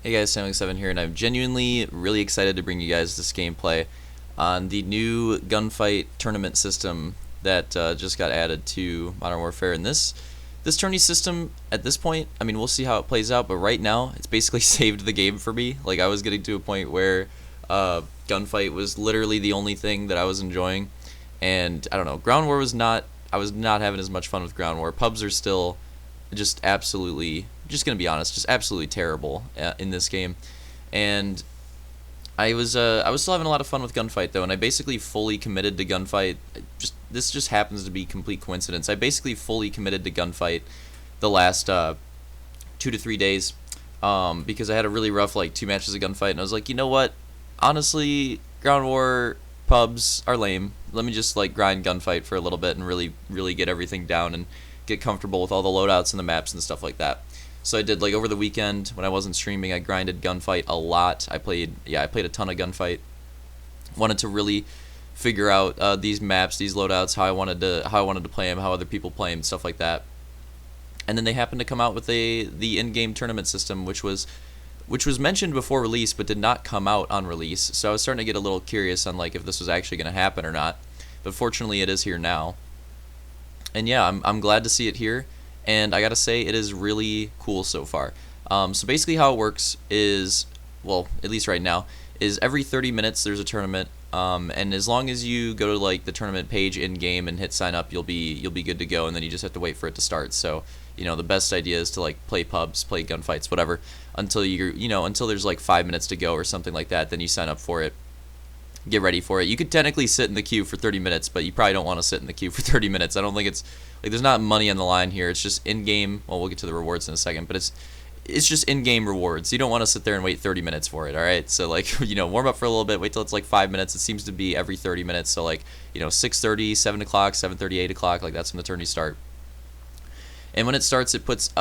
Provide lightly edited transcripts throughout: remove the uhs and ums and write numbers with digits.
Hey guys, Sam7 here, and I'm genuinely really excited to bring you guys this gameplay on the new Gunfight tournament system that just got added to Modern Warfare. And this tourney system, at this point, I mean, we'll see how it plays out, but right now, it's basically saved the game for me. Like, I was getting to a point where Gunfight was literally the only thing that I was enjoying, and I don't know, Ground War was not, I was not having as much fun with Ground War. Pubs are still just absolutely, just gonna be honest, just absolutely terrible in this game. And I was still having a lot of fun with Gunfight though, and I basically fully committed to Gunfight. This just happens to be complete coincidence. I basically fully committed to Gunfight the last 2 to 3 days because I had a really rough like 2 matches of Gunfight, and I was like, you know what? Honestly, Ground War pubs are lame. Let me just like grind Gunfight for a little bit and really get everything down and get comfortable with all the loadouts and the maps and stuff like that. So I did, like, over the weekend when I wasn't streaming, I grinded Gunfight a lot. I played a ton of Gunfight. Wanted to really figure out these maps, these loadouts, how I wanted to play them, how other people play them, stuff like that. And then they happened to come out with the in-game tournament system, which was mentioned before release but did not come out on release. So I was starting to get a little curious on like if this was actually going to happen or not. But fortunately, it is here now. And yeah, I'm glad to see it here, and I gotta say it is really cool so far. So basically how it works is, well, at least right now, is every 30 minutes there's a tournament, and as long as you go to like the tournament page in game and hit sign up, you'll be good to go, and then you just have to wait for it to start. So you know the best idea is to like play pubs, play gunfights, whatever, until until there's like 5 minutes to go or something like that. Then you sign up for it. Get ready for it. You could technically sit in the queue for 30 minutes, but you probably don't want to sit in the queue for 30 minutes. I don't think it's like there's not money on the line here. It's just in-game. Well, we'll get to the rewards in a second, but it's just in-game rewards. You don't want to sit there and wait 30 minutes for it. All right, so like warm up for a little bit, wait till it's like 5 minutes. It seems to be every 30 minutes. So like 6:30, 7 o'clock, 7:30, 8 o'clock. Like that's when the tourneys start. And when it starts, it puts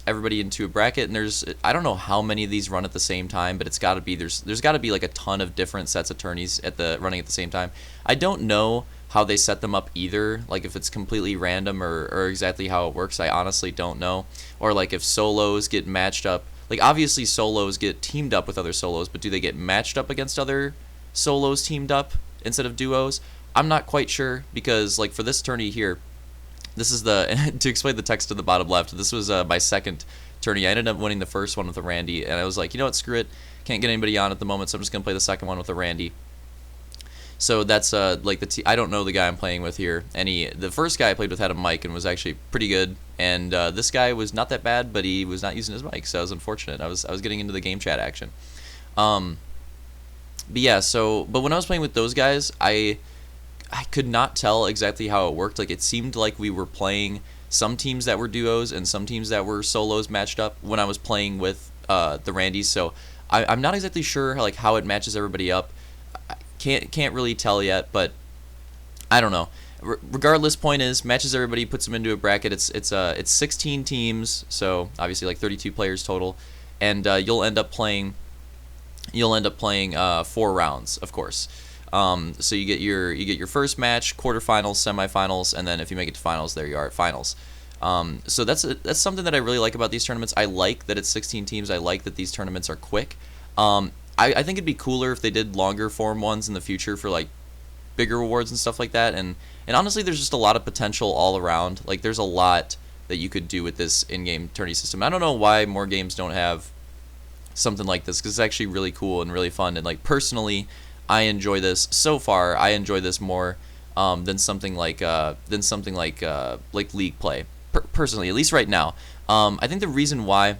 everybody into a bracket, and I don't know how many of these run at the same time, but it's got to be there's got to be like a ton of different sets of tourneys running at the same time. I don't know how they set them up either, like if it's completely random or exactly how it works. I honestly don't know. Or like if solos get matched up, like obviously solos get teamed up with other solos, but do they get matched up against other solos teamed up instead of duos? I'm not quite sure, because like for this tourney here, this is to explain the text to the bottom left, this was my second tourney. I ended up winning the first one with a Randy, and I was like, you know what, screw it. Can't get anybody on at the moment, so I'm just going to play the second one with a Randy. So that's like I don't know the guy I'm playing with here. The first guy I played with had a mic and was actually pretty good, and this guy was not that bad, but he was not using his mic, so I was unfortunate. I was getting into the game chat action. But yeah, but when I was playing with those guys, I could not tell exactly how it worked. Like it seemed like we were playing some teams that were duos and some teams that were solos matched up when I was playing with the Randys. So I'm not exactly sure like how it matches everybody up. I can't really tell yet, but I don't know. Regardless, point is matches everybody, puts them into a bracket. It's 16 teams, so obviously like 32 players total, and you'll end up playing 4 rounds, of course. So you get your first match, quarterfinals, semifinals, and then if you make it to finals, there you are at finals. So that's something that I really like about these tournaments. I like that it's 16 teams. I like that these tournaments are quick. I think it'd be cooler if they did longer form ones in the future for like bigger rewards and stuff like that. And honestly, there's just a lot of potential all around. Like there's a lot that you could do with this in-game tourney system. I don't know why more games don't have something like this, because it's actually really cool and really fun. And like personally, I enjoy this so far. I enjoy this more than something like league play. Personally, at least right now. I think the reason why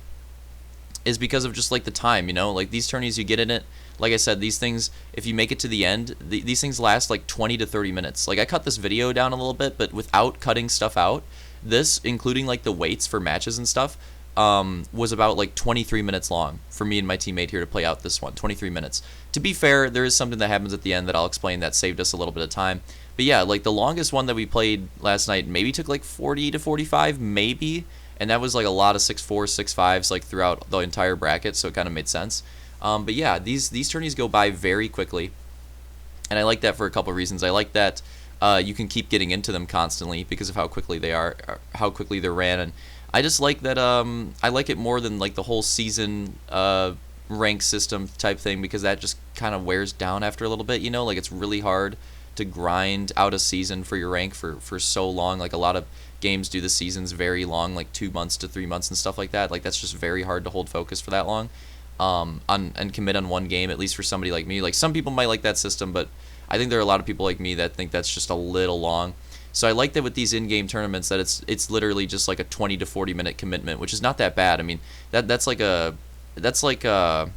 is because of just like the time. Like these tourneys, you get in it. Like I said, these things, if you make it to the end, these things last like 20 to 30 minutes. Like I cut this video down a little bit, but without cutting stuff out, this, including like the waits for matches and stuff, was about like 23 minutes long for me and my teammate here to play out this one. 23 minutes. To be fair, there is something that happens at the end that I'll explain that saved us a little bit of time. But yeah, like the longest one that we played last night maybe took like 40 to 45, maybe. And that was like a lot of 6-4s, 6-5s like throughout the entire bracket, so it kind of made sense. But yeah, these tourneys go by very quickly, and I like that for a couple of reasons. I like that you can keep getting into them constantly because of how quickly they are, how quickly they're ran, and I just like that. I like it more than like the whole season rank system type thing, because that just kind of wears down after a little bit. You know, like it's really hard to grind out a season for your rank for so long. Like a lot of games do the seasons very long, like 2 months to 3 months and stuff like that. Like that's just very hard to hold focus for that long, on and commit on one game. At least for somebody like me. Like some people might like that system, but I think there are a lot of people like me that think that's just a little long. So I like that with these in-game tournaments that it's literally just like a 20 to 40 minute commitment, which is not that bad. I mean that's like a that's like a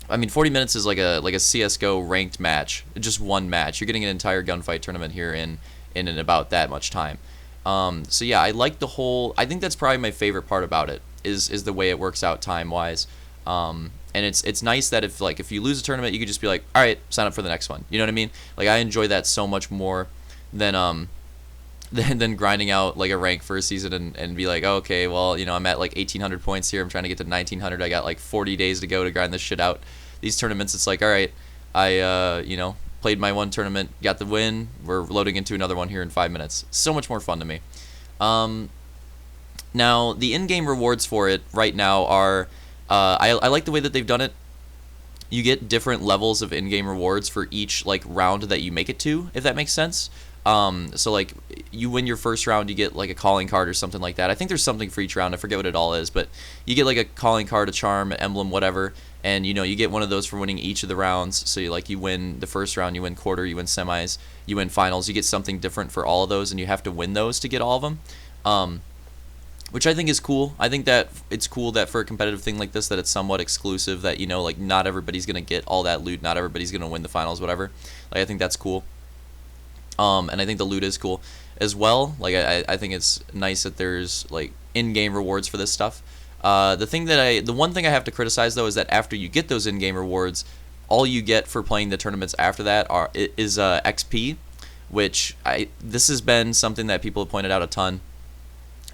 I mean 40 minutes is like a CS:GO ranked match, just one match. You're getting an entire gunfight tournament here in about that much time. So yeah, I like the whole. I think that's probably my favorite part about it is the way it works out time wise. And it's nice that if you lose a tournament, you could just be like, all right, sign up for the next one. You know what I mean? Like I enjoy that so much more than than grinding out like a rank for a season and be like, oh, okay, well, you know, I'm at like 1,800 points here. I'm trying to get to 1,900. I got like 40 days to go to grind this shit out. These tournaments, it's like, all right, I you know, played my one tournament, got the win. We're loading into another one here in 5 minutes. So much more fun to me. Now the in-game rewards for it right now are, I like the way that they've done it. You get different levels of in-game rewards for each like round that you make it to, if that makes sense. So like you win your first round, you get like a calling card or something like that. I think there's something for each round. I forget what it all is, but you get like a calling card, a charm, an emblem, whatever. And you know, you get one of those for winning each of the rounds. So you win the first round, you win quarter, you win semis, you win finals. You get something different for all of those, and you have to win those to get all of them. Which I think is cool. I think that it's cool that for a competitive thing like this, that it's somewhat exclusive. That, you know, like not everybody's gonna get all that loot, not everybody's gonna win the finals, whatever. Like I think that's cool. And I think the loot is cool as well. Like I think it's nice that there's like in-game rewards for this stuff. The one thing I have to criticize though is that after you get those in-game rewards, all you get for playing the tournaments after that is XP, which this has been something that people have pointed out a ton,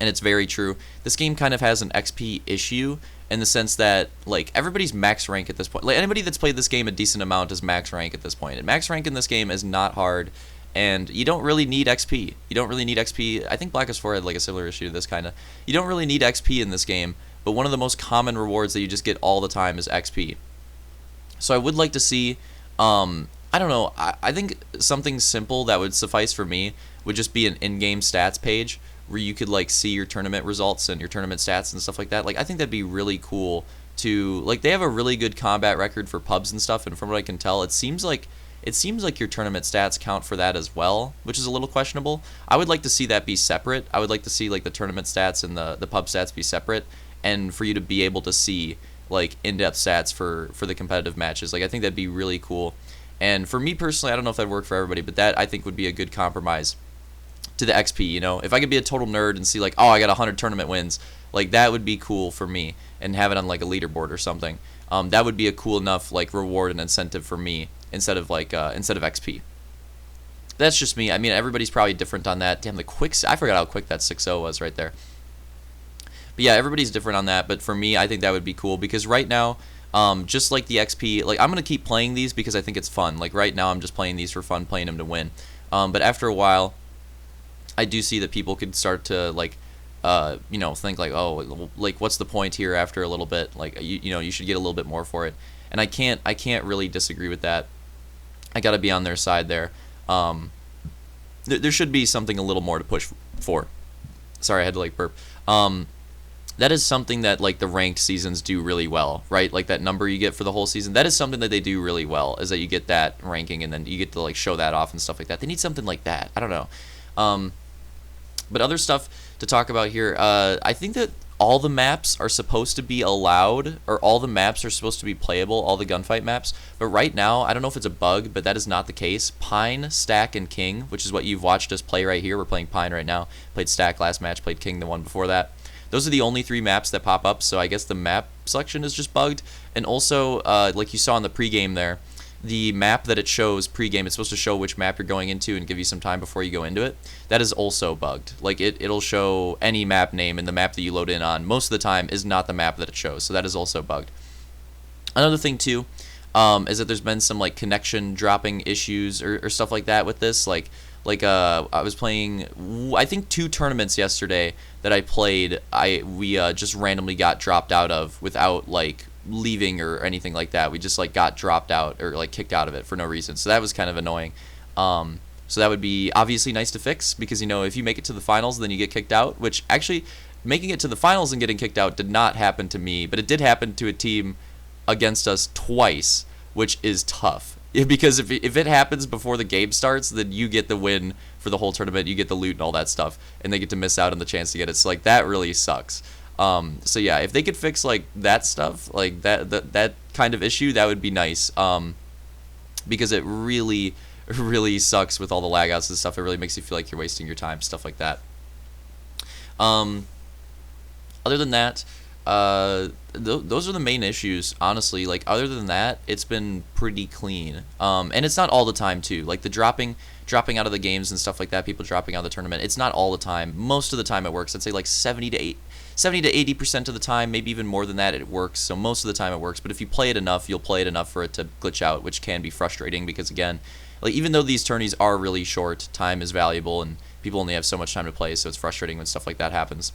and it's very true. This game kind of has an XP issue in the sense that like everybody's max rank at this point. Like anybody that's played this game a decent amount is max rank at this point. And max rank in this game is not hard. And you don't really need XP. You don't really need XP. I think Black Ops 4 had like a similar issue to this kind of. You don't really need XP in this game, but one of the most common rewards that you just get all the time is XP. So I would like to see, I don't know, I think something simple that would suffice for me would just be an in-game stats page where you could like see your tournament results and your tournament stats and stuff like that. Like I think that'd be really cool to, like they have a really good combat record for pubs and stuff, and from what I can tell, it seems like your tournament stats count for that as well, which is a little questionable. I would like to see that be separate. I would like to see like the tournament stats and the pub stats be separate, and for you to be able to see like in-depth stats for the competitive matches. Like I think that'd be really cool. And for me personally, I don't know if that'd work for everybody, but that I think would be a good compromise to the XP, you know? If I could be a total nerd and see like, oh, I got 100 tournament wins, like that would be cool for me, and have it on like a leaderboard or something. That would be a cool enough like reward and incentive for me instead of XP. That's just me. I mean, everybody's probably different on that. Damn, I forgot how quick that 6-0 was right there. But yeah, everybody's different on that, but for me, I think that would be cool, because right now, just like the XP, like I'm going to keep playing these because I think it's fun. Like right now, I'm just playing these for fun, playing them to win. But after a while, I do see that people could start to like, you know, think like, oh, like what's the point here after a little bit? Like, you know, you should get a little bit more for it. And I can't really disagree with that. I got to be on their side there. There should be something a little more to push for. Sorry, I had to like burp. That is something that like the ranked seasons do really well, right? Like that number you get for the whole season, that is something that they do really well, is that you get that ranking and then you get to like show that off and stuff like that. They need something like that. I don't know. But other stuff to talk about here, I think that all the maps are supposed to be allowed, or all the maps are supposed to be playable, all the gunfight maps. But right now, I don't know if it's a bug, but that is not the case. Pine, Stack, and King, which is what you've watched us play right here. We're playing Pine right now. Played Stack last match, played King the one before that. Those are the only 3 maps that pop up, so I guess the map selection is just bugged. And also, like you saw in the pregame there, the map that it shows pregame, it's supposed to show which map you're going into and give you some time before you go into it. That is also bugged. Like it'll show any map name, and the map that you load in on most of the time is not the map that it shows, so that is also bugged. Another thing too, is that there's been some like connection dropping issues or stuff like that with this. Like Like I was playing, I think 2 tournaments yesterday that I played. We just randomly got dropped out of without like leaving or anything like that. We just like got dropped out or like kicked out of it for no reason. So that was kind of annoying. So that would be obviously nice to fix, because, you know, if you make it to the finals, then you get kicked out, which actually making it to the finals and getting kicked out did not happen to me, but it did happen to a team against us twice, which is tough. Because if it happens before the game starts, then you get the win for the whole tournament, you get the loot and all that stuff, and they get to miss out on the chance to get it. So like that really sucks. So yeah, if they could fix like that stuff, like that kind of issue, that would be nice. Because it really sucks with all the lag outs and stuff. It really makes you feel like you're wasting your time, stuff like that. Other than that, those are the main issues, honestly. Like, other than that, it's been pretty clean. And it's not all the time too. Like the dropping out of the games and stuff like that, people dropping out of the tournament, it's not all the time. Most of the time it works. I'd say like 70 to 80% of the time, maybe even more than that, it works. So most of the time it works. But if you play it enough, you'll play it enough for it to glitch out, which can be frustrating, because again, like, even though these tourneys are really short, time is valuable and people only have so much time to play, so it's frustrating when stuff like that happens.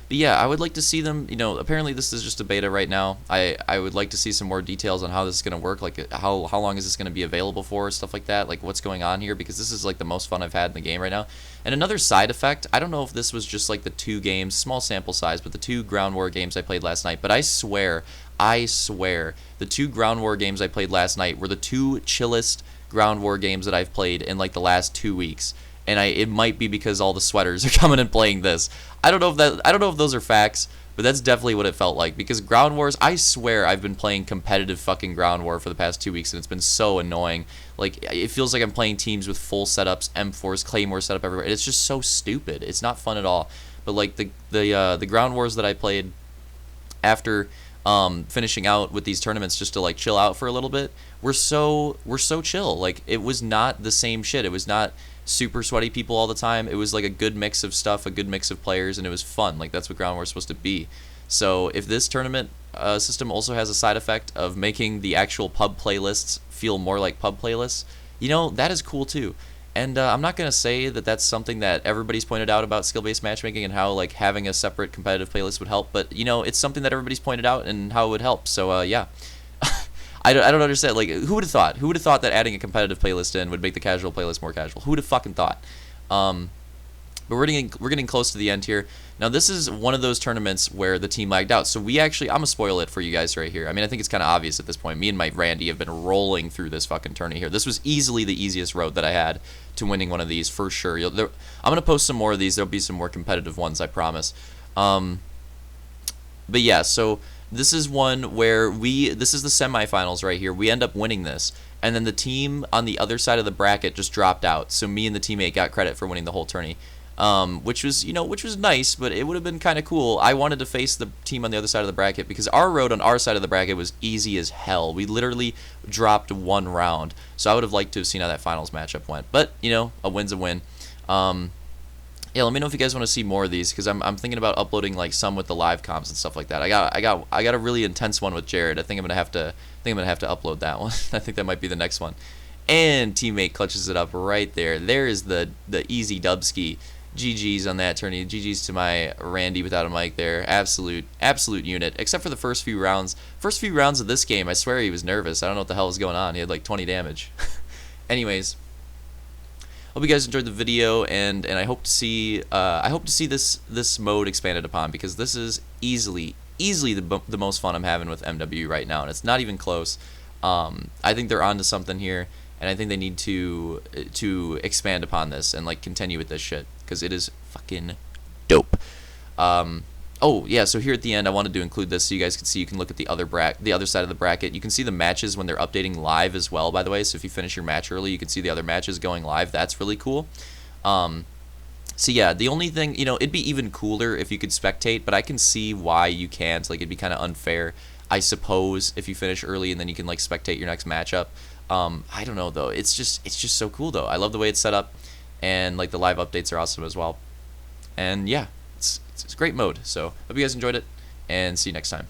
But yeah, I would like to see them, you know, apparently this is just a beta right now. I would like to see some more details on how this is going to work, like how long is this going to be available for, stuff like that, like what's going on here, because this is like the most fun I've had in the game right now. And another side effect, I don't know if this was just like the 2 games, small sample size, but the 2 Ground War games I played last night, but I swear, the 2 Ground War games I played last night were the 2 chillest Ground War games that I've played in like the last 2 weeks. And it might be because all the sweaters are coming and playing this. I don't know if those are facts, but that's definitely what it felt like. Because Ground Wars, I swear I've been playing competitive fucking Ground War for the past 2 weeks, and it's been so annoying. Like, it feels like I'm playing teams with full setups, M4s, Claymore set up everywhere. It's just so stupid. It's not fun at all. But like the Ground Wars that I played after finishing out with these tournaments, just to like chill out for a little bit, we're so chill. Like, it was not the same shit. It was not super sweaty people all the time. It was like a good mix of stuff, a good mix of players, and it was fun. Like, that's what Ground War is supposed to be. So if this tournament system also has a side effect of making the actual pub playlists feel more like pub playlists, you know, that is cool too. And I'm not going to say that that's something that everybody's pointed out about skill-based matchmaking and how like having a separate competitive playlist would help, but you know, it's something that everybody's pointed out and how it would help. So yeah. I don't understand. Like, who would have thought? Who would have thought that adding a competitive playlist in would make the casual playlist more casual? Who would have fucking thought? But we're getting close to the end here. Now, this is one of those tournaments where the team lagged out. So I'm gonna spoil it for you guys right here. I mean, I think it's kind of obvious at this point. Me and my Randy have been rolling through this fucking tourney here. This was easily the easiest road that I had to winning one of these for sure. I'm gonna post some more of these. There'll be some more competitive ones, I promise. But yeah, so this is one where this is the semifinals right here. We end up winning this, and then the team on the other side of the bracket just dropped out. So me and the teammate got credit for winning the whole tourney, which was nice, but it would have been kind of cool. I wanted to face the team on the other side of the bracket because our road on our side of the bracket was easy as hell. We literally dropped 1 round, so I would have liked to have seen how that finals matchup went. But you know, a win's a win. Yeah, let me know if you guys want to see more of these, because I'm thinking about uploading like some with the live comms and stuff like that. I got a really intense one with Jared. I think I'm gonna have to upload that one. I think that might be the next one. And teammate clutches it up right there. There is the easy dubski. GG's on that tourney. GG's to my Randy without a mic there. Absolute unit. Except for the first few rounds. First few rounds of this game, I swear he was nervous. I don't know what the hell was going on. He had like 20 damage. Anyways, hope you guys enjoyed the video, and I hope to see this mode expanded upon, because this is easily the most fun I'm having with MW right now, and it's not even close. I think they're onto something here, and I think they need to expand upon this and like continue with this shit, because it is fucking dope. Oh yeah, so here at the end I wanted to include this so you guys can see. You can look at the other side of the bracket. You can see the matches when they're updating live as well, by the way. So if you finish your match early, you can see the other matches going live. That's really cool. So yeah, the only thing, you know, it'd be even cooler if you could spectate, but I can see why you can't. Like, it'd be kind of unfair, I suppose, if you finish early and then you can like spectate your next matchup. I don't know though. It's just so cool though. I love the way it's set up, and like the live updates are awesome as well. And yeah, it's a great mode. So hope you guys enjoyed it, and see you next time.